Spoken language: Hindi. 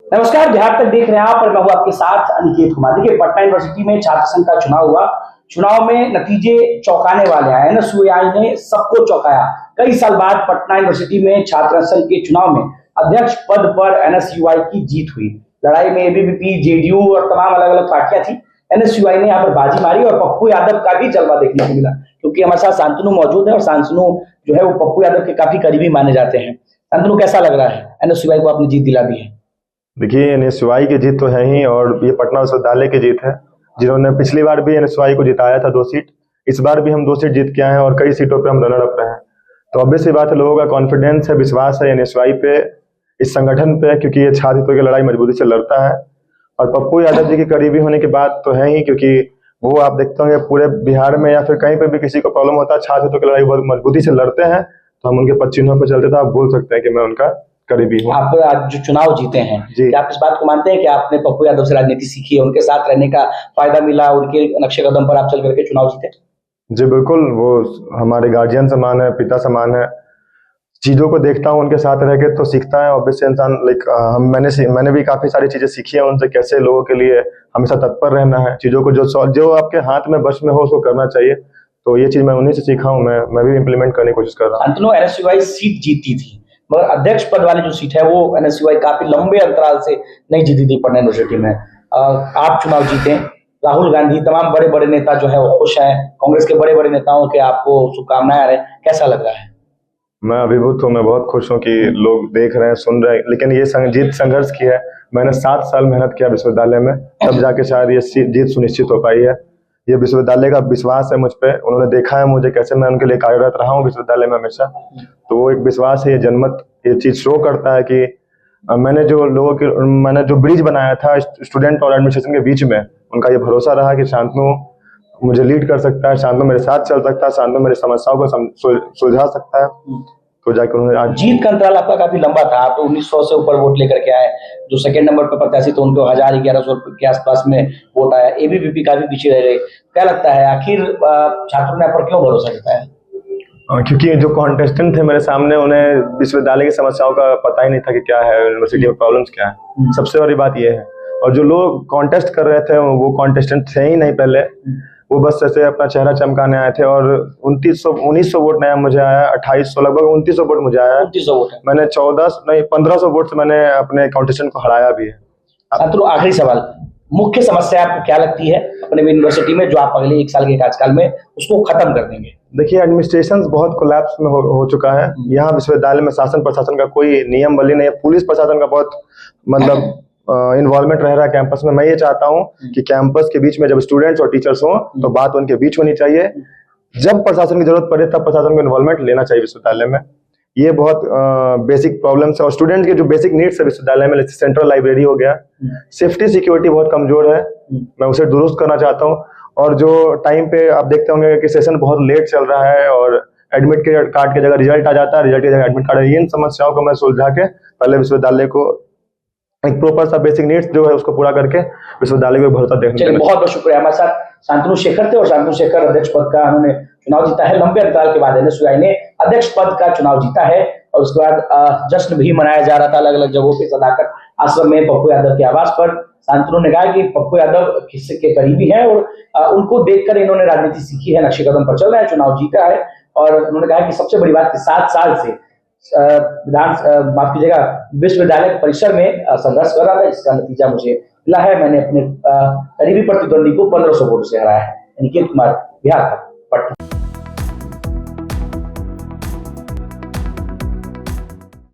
नमस्कार, बिहार तक देख रहे हैं आप और मैं हूं आपके साथ अनिकेत कुमार। देखिए, पटना यूनिवर्सिटी में छात्र संघ का चुनाव हुआ। चुनाव में नतीजे चौंकाने वाले आए। एनएसयूआई ने सबको चौंकाया। कई साल बाद पटना यूनिवर्सिटी में छात्र संघ के चुनाव में अध्यक्ष पद पर एनएसयूआई की जीत हुई। लड़ाई में एबीवीपी, जेडीयू और तमाम अलग अलग पार्टियां थी। एनएसयूआई ने यहाँ पर बाजी मारी और पप्पू यादव का भी जलवा देखने को मिला, क्योंकि हमारे साथ शांतनु मौजूद है और शांतनु जो है वो पप्पू यादव के काफी करीबी माने जाते हैं। शांतनु, कैसा लग रहा है? एनएसयूआई को आपने जीत दिला दी है। देखिए, एनएसयूआई की जीत तो है ही, और ये पटना विश्वविद्यालय की जीत है, जिन्होंने पिछली बार भी एनएसयूआई को जिताया था 2 सीट। इस बार भी हम 2 सीट जीत के आए हैं और कई सीटों पे हम रनर अप रहे हैं। तो ऑब्वियस सी बात है, लोगों का कॉन्फिडेंस है, विश्वास है एनएसयूआई पे, इस संगठन पे, क्योंकि ये छात्र हितों की लड़ाई मजबूती से लड़ता है। और पप्पू यादव जी की करीबी होने की बात तो है ही, क्योंकि वो आप देखते होंगे पूरे बिहार में या फिर कहीं पे भी किसी को प्रॉब्लम होता है, छात्र हितों की लड़ाई बहुत मजबूती से लड़ते हैं। तो हम उनके पद चिन्हों पर चलते, तो आप बोल सकते हैं कि मैं उनका करीबी हूँ। आप आज जो चुनाव जीते हैं, क्या आप इस बात को मानते हैं कि आपने पप्पू यादव से राजनीति सीखी है, उनके साथ रहने का फायदा मिला, उनके नक्शे कदम पर आप चल करके चुनाव जीते? जी बिल्कुल, वो हमारे गार्जियन समान है, पिता समान है। चीज़ों को देखता हूँ उनके साथ रह के तो सीखता है ऑब्वियसली इंसान। मैंने भी काफ़ी सारी चीज़ें सीखी हैं उनसे, कैसे लोगों के लिए हमेशा तत्पर रहना है, चीज़ों को जो आपके हाथ में बस में हो उसको करना चाहिए। तो ये चीज़ मैं उन्हीं से सीखा हूँ, मैं भी इम्प्लीमेंट करने की कोशिश कर रहा हूँ। अंततः एनएसयूआई सीट जीती थी, मगर अध्यक्ष पद वाली जो सीट है वो एनएसयूआई काफी लंबे अंतराल से नहीं जीती थी पटना यूनिवर्सिटी में। आप चुनाव जीते, राहुल गांधी, तमाम बड़े बड़े नेता जो है वो खुश हैं, कांग्रेस के बड़े बड़े नेताओं के आपको शुभकामनाएं आ रहे हैं, कैसा लग रहा है? मैं अभिभूत हूँ, मैं बहुत खुश हूँ कि लोग देख रहे हैं, सुन रहे हैं। लेकिन ये जीत संघर्ष की है। मैंने 7 साल मेहनत किया विश्वविद्यालय में, तब जाके शायद ये जीत सुनिश्चित हो पाई है। ये विश्वविद्यालय का विश्वास है मुझ पे, उन्होंने देखा है मुझे कैसे मैं उनके लिए कार्यरत रहा हूँ विश्वविद्यालय में हमेशा। तो वो एक विश्वास है, ये जनमत ये चीज शो करता है कि मैंने जो ब्रिज बनाया था स्टूडेंट और एडमिनिस्ट्रेशन के बीच में, उनका ये भरोसा रहा कि शांतनु मुझे लीड कर सकता है, शांतनु मेरे साथ चल सकता है, शांतनु मेरी समस्याओं को सुलझा सकता है। तो जाकर उन्होंने आज जीत का अंतराल आपका काफी लंबा था। आप 1900 से ऊपर वोट लेकर के आए। जो सेकंड नंबर पर प्रत्याशी तो उनको 1000-1100 के आसपास में वोट आया। एबीवीपी काफी पीछे रह गई। क्या लगता है, आखिर छात्रों ने आप पर क्यों भरोसा जताया? क्योंकि जो कॉन्टेस्टेंट थे मेरे सामने, उन्हें विश्वविद्यालय की समस्याओं का पता ही नहीं था कि क्या है यूनिवर्सिटी में प्रॉब्लम्स क्या है। सबसे बड़ी बात यह है। और जो लोग कॉन्टेस्ट कर रहे थे वो कॉन्टेस्टेंट थे ही नहीं पहले, वो बस ऐसे अपना चेहरा चमकाने आए थे। और 1900 वोट नया मुझे आया, 2800 लगभग 2900 वोट मुझे आया। 2900 वोट है। मैंने 1500 वोट से मैंने अपने कॉन्टेस्टेंट को हराया भी है। तो आखिरी सवाल, मुख्य समस्या आपको क्या लगती है अपने यूनिवर्सिटी में, जो आप अगले 1 साल के कार्यकाल में उसको खत्म कर देंगे? देखिए, एडमिनिस्ट्रेशन बहुत कोलैप्स में हो चुका है। यहाँ विश्वविद्यालय में शासन प्रशासन का कोई नियम बली नहीं है। पुलिस प्रशासन का बहुत मतलब इन्वॉल्वमेंट रह रहा है कैंपस में। मैं ये चाहता हूँ कि कैंपस के बीच में जब स्टूडेंट्स और टीचर्स हों तो बात उनके बीच होनी चाहिए। जब प्रशासन की जरूरत पड़े तब प्रशासन को इन्वॉल्वमेंट लेना चाहिए विश्वविद्यालय में। ये बहुत बेसिक प्रॉब्लम्स है। और स्टूडेंट के जो बेसिक नीड्स है विश्वविद्यालय में, जैसे सेंट्रल लाइब्रेरी हो गया, सेफ्टी सिक्योरिटी बहुत कमजोर है, मैं उसे दुरुस्त करना चाहता हूँ। और जो टाइम पे आप देखते होंगे कि सेशन बहुत लेट चल रहा है और एडमिट कार्ड की जगह रिजल्ट आ जाता है, रिजल्ट की जगह एडमिट कार्ड, इन समस्याओं को मैं सुलझा के पहले विश्वविद्यालय को एक प्रॉपर सा बेसिक नीड्स जो है उसको पूरा करके विश्वविद्यालय को भरोसा देखने। चलिए, बहुत बहुत शुक्रिया। हमारे साथ शांतनु शेखर थे और शांतनु शेखर अध्यक्ष पद का उन्होंने चुनाव जीता है। लंबे अंतराल के बाद एनएसयूआई ने अध्यक्ष पद का चुनाव जीता है और उसके बाद जश्न भी मनाया जा रहा था अलग अलग जगहों पे। सदाकत आश्रम में पप्पू यादव के आवास पर शांतनु ने कहा कि पप्पू यादव किससे के करीबी है और उनको देखकर इन्होंने राजनीति सीखी है, नक्शे कदम पर चल रहा है, चुनाव जीता है। और उन्होंने कहा कि सबसे बड़ी बात 7 साल से माफ कीजिएगा विश्वविद्यालय परिसर में संघर्ष कर रहा था, जिसका नतीजा मुझे मिला है। मैंने अपने करीबी प्रतिद्वंदी को 1500 वोट से हराया है। अनिकेत कुमार, बिहार तक, पटना।